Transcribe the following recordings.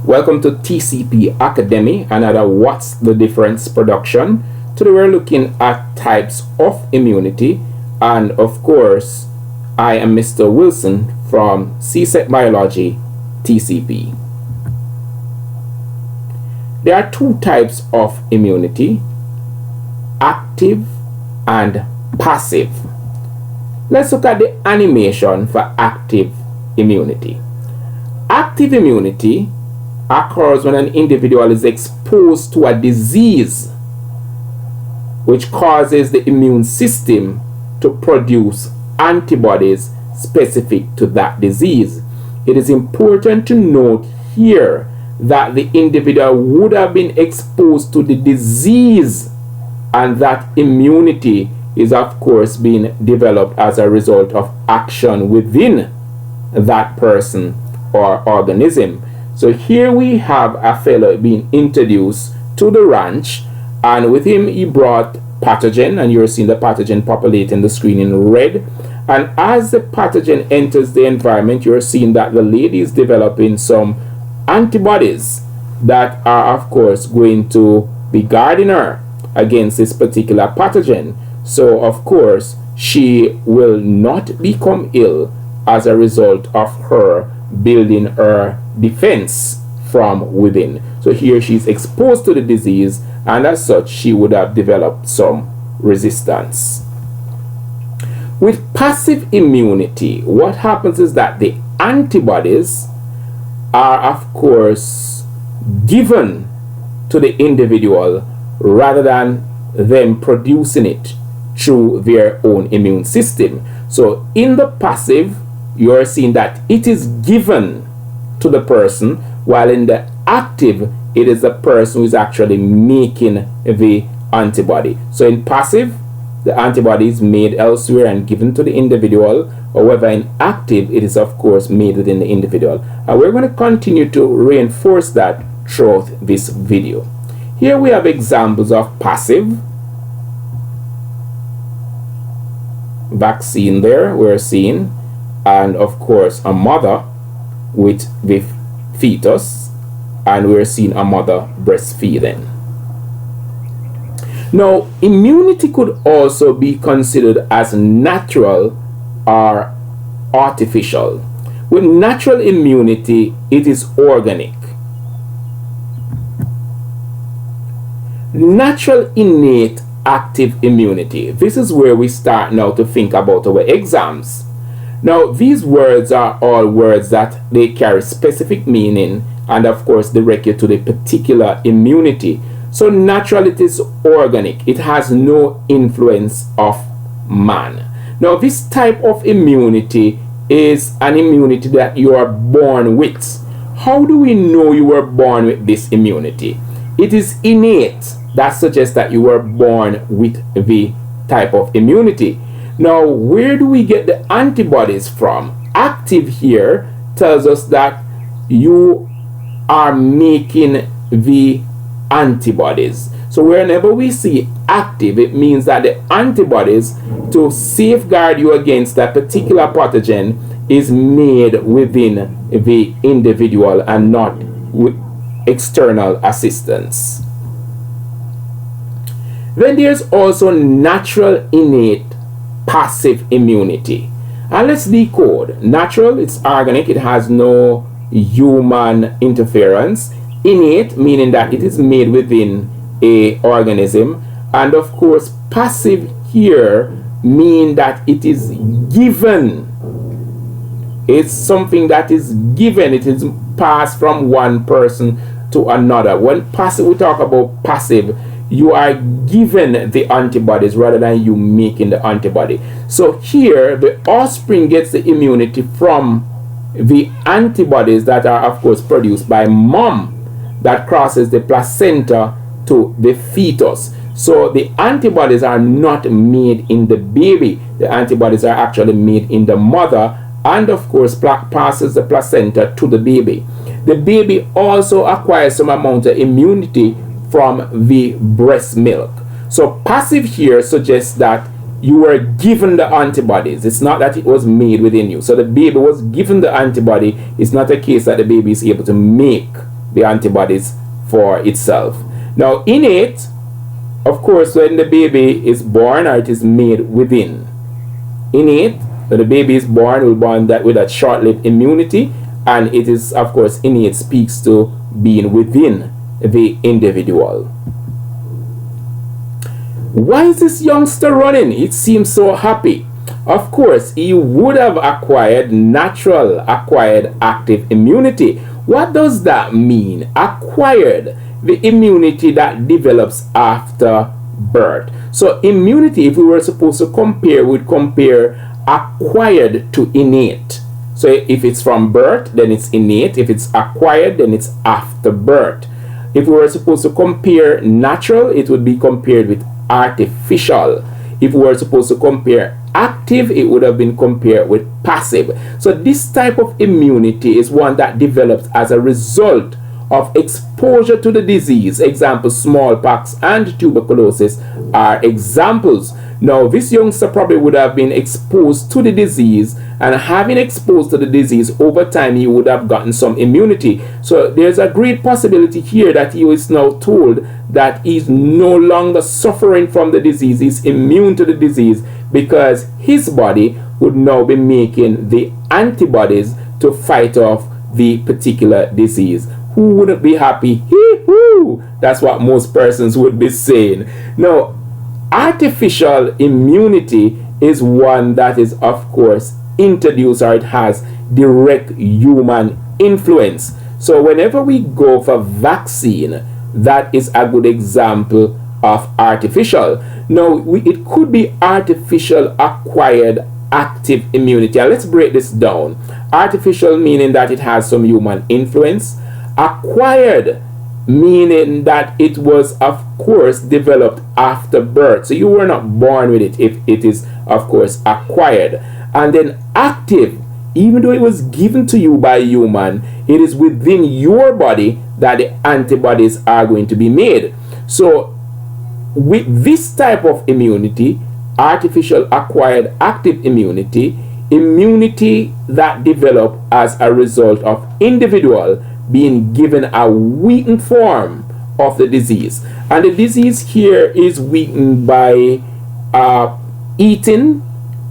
Welcome to TCP Academy, another What's the Difference production. Today we're looking at types of immunity, and of course I am Mr. Wilson from CSEC Biology, TCP. There are two types of immunity, active and passive. Let's look at the animation for active immunity. Active immunity occurs when an individual is exposed to a disease which causes the immune system to produce antibodies specific to that disease. It is important to note here that the individual would have been exposed to the disease, and that immunity is of course being developed as a result of action within that person or organism. So here we have a fellow being introduced to the ranch, and with him he brought pathogen, and you're seeing the pathogen populating the screen in red. And as the pathogen enters the environment, you're seeing that the lady is developing some antibodies that are of course going to be guarding her against this particular pathogen. So of course she will not become ill as a result of her building her defense from within. So here she's exposed to the disease, and as such she would have developed some resistance. With passive immunity, what happens is that the antibodies are of course given to the individual rather than them producing it through their own immune system. So in the passive, you're seeing that it is given to the person, while in the active, it is the person who is actually making the antibody. So in passive, the antibody is made elsewhere and given to the individual. However, in active, it is of course made within the individual. And we're going to continue to reinforce that throughout this video. Here we have examples of passive vaccine there we're seeing, and of course a mother with the fetus, and we're seeing a mother breastfeeding. Now, immunity could also be considered as natural or artificial. With natural immunity, it is organic. Natural innate active immunity. This is where we start now to think about our exams. Now, these words are all words that they carry specific meaning and of course direct you to the particular immunity. So natural, it is organic. It has no influence of man. Now, this type of immunity is an immunity that you are born with. How do we know you were born with this immunity? It is innate. That suggests that you were born with the type of immunity. Now, where do we get the antibodies from? Active here tells us that you are making the antibodies. So whenever we see active, it means that the antibodies to safeguard you against that particular pathogen is made within the individual and not with external assistance. Then there's also natural innate passive immunity. And let's decode. Natural, it's organic, it has no human interference. Innate, meaning that it is made within a organism. And of course, passive here mean that it is given. It's something that is given. It is passed from one person to another. When passive, we talk about passive, you are given the antibodies rather than you making the antibody. So here, the offspring gets the immunity from the antibodies that are of course produced by mom that crosses the placenta to the fetus. So the antibodies are not made in the baby. The antibodies are actually made in the mother, and of course passes the placenta to the baby. The baby also acquires some amount of immunity from the breast milk. So passive here suggests that you were given the antibodies. It's not that it was made within you. So the baby was given the antibody. It's not a case that the baby is able to make the antibodies for itself. Now, innate, of course, when the baby is born, or it is made within. Innate, when the baby is born, will born that with a short-lived immunity, and it is, of course, innate speaks to being within the individual. Why is this youngster running? It seems so happy. Of course, he would have acquired active immunity. What does that mean? Acquired, the immunity that develops after birth. So immunity, if we were supposed to compare, we'd compare acquired to innate. So if it's from birth, then it's innate. If it's acquired, then it's after birth. If we were supposed to compare natural, it would be compared with artificial. If we were supposed to compare active, it would have been compared with passive. So this type of immunity is one that develops as a result of exposure to the disease. Examples, smallpox and tuberculosis are examples. Now, this youngster probably would have been exposed to the disease, and having exposed to the disease over time, he would have gotten some immunity. So there's a great possibility here that he is now told that he's no longer suffering from the disease, he's immune to the disease, because his body would now be making the antibodies to fight off the particular disease. Who wouldn't be happy? Hee-hoo! That's what most persons would be saying. Now, artificial immunity is one that is, of course, introduced, or it has direct human influence. So whenever we go for vaccine, that is a good example of artificial. Now, it could be artificial acquired active immunity. And let's break this down. Artificial meaning that it has some human influence. Acquired meaning that it was, of course, developed after birth. So you were not born with it if it is, of course, acquired. And then active, even though it was given to you by a human, it is within your body that the antibodies are going to be made. So with this type of immunity, artificial acquired active immunity, immunity that developed as a result of individual being given a weakened form of the disease. And the disease here is weakened by eating,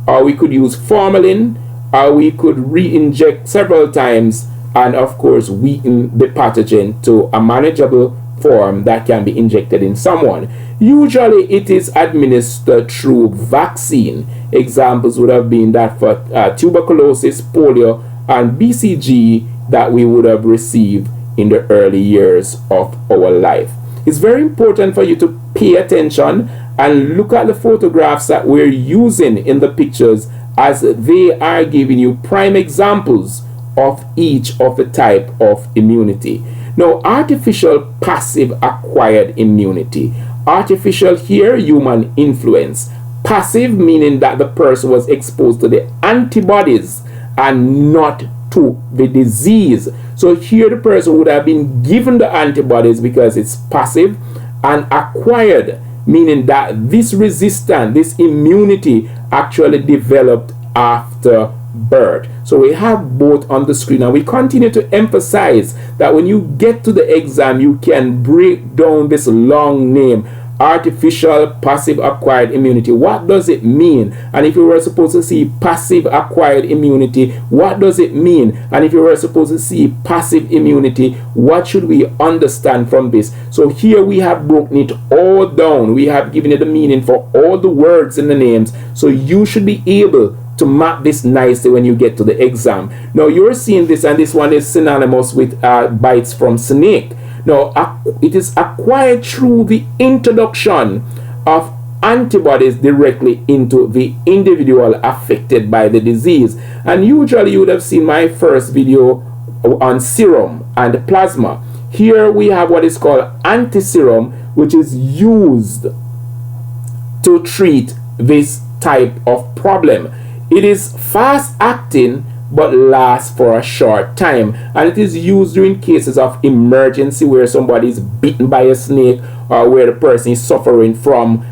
or we could use formalin, or we could re-inject several times, and of course weaken the pathogen to a manageable form that can be injected in someone. Usually it is administered through vaccine. Examples would have been that for tuberculosis, polio, and BCG that we would have received in the early years of our life. It's very important for you to pay attention and look at the photographs that we're using in the pictures, as they are giving you prime examples of each of the type of immunity. Now, artificial passive acquired immunity. Artificial here, human influence. Passive meaning that the person was exposed to the antibodies and not to the disease. So here the person would have been given the antibodies because it's passive, and acquired meaning that this resistance, this immunity actually developed after birth. So we have both on the screen, and we continue to emphasize that when you get to the exam, you can break down this long name, artificial passive acquired immunity. What does it mean? And if you were supposed to see passive acquired immunity, what does it mean? And if you were supposed to see passive immunity, what should we understand from this? So here we have broken it all down. We have given it the meaning for all the words in the names. So you should be able to map this nicely when you get to the exam. Now you're seeing this, and this one is synonymous with bites from snake. Now, it is acquired through the introduction of antibodies directly into the individual affected by the disease. And usually you would have seen my first video on serum and plasma. Here we have what is called antiserum, which is used to treat this type of problem. It is fast acting but lasts for a short time, and it is used during cases of emergency where somebody is bitten by a snake, or where the person is suffering from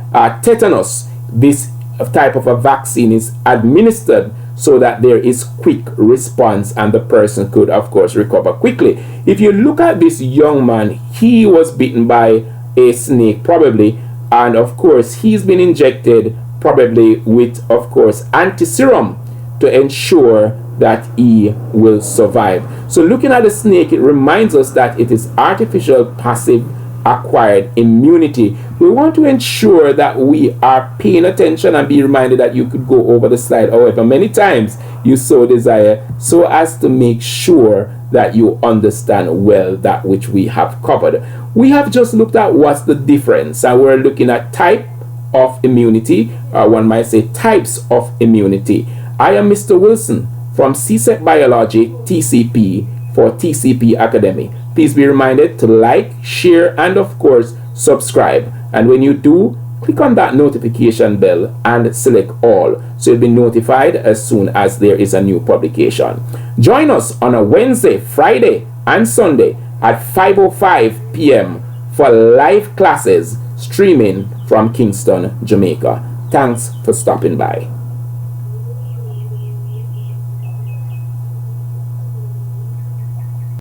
tetanus. This type of a vaccine is administered so that there is quick response and the person could, of course, recover quickly. If you look at this young man, he was bitten by a snake probably, and of course he's been injected probably with, of course, anti-serum to ensure that he will survive. So looking at the snake, it reminds us that it is artificial passive acquired immunity. We want to ensure that we are paying attention and be reminded that you could go over the slide however many times you so desire, so as to make sure that you understand well that which we have covered. We have just looked at what's the difference, and we're looking at type of immunity, or one might say types of immunity. I am Mr. Wilson from CSEC Biology TCP for TCP Academy. Please be reminded to like, share, and of course subscribe. And when you do, click on that notification bell and select all, so you'll be notified as soon as there is a new publication. Join us on a Wednesday, Friday, and Sunday at 5:05 p.m. for live classes streaming from Kingston, Jamaica. Thanks for stopping by.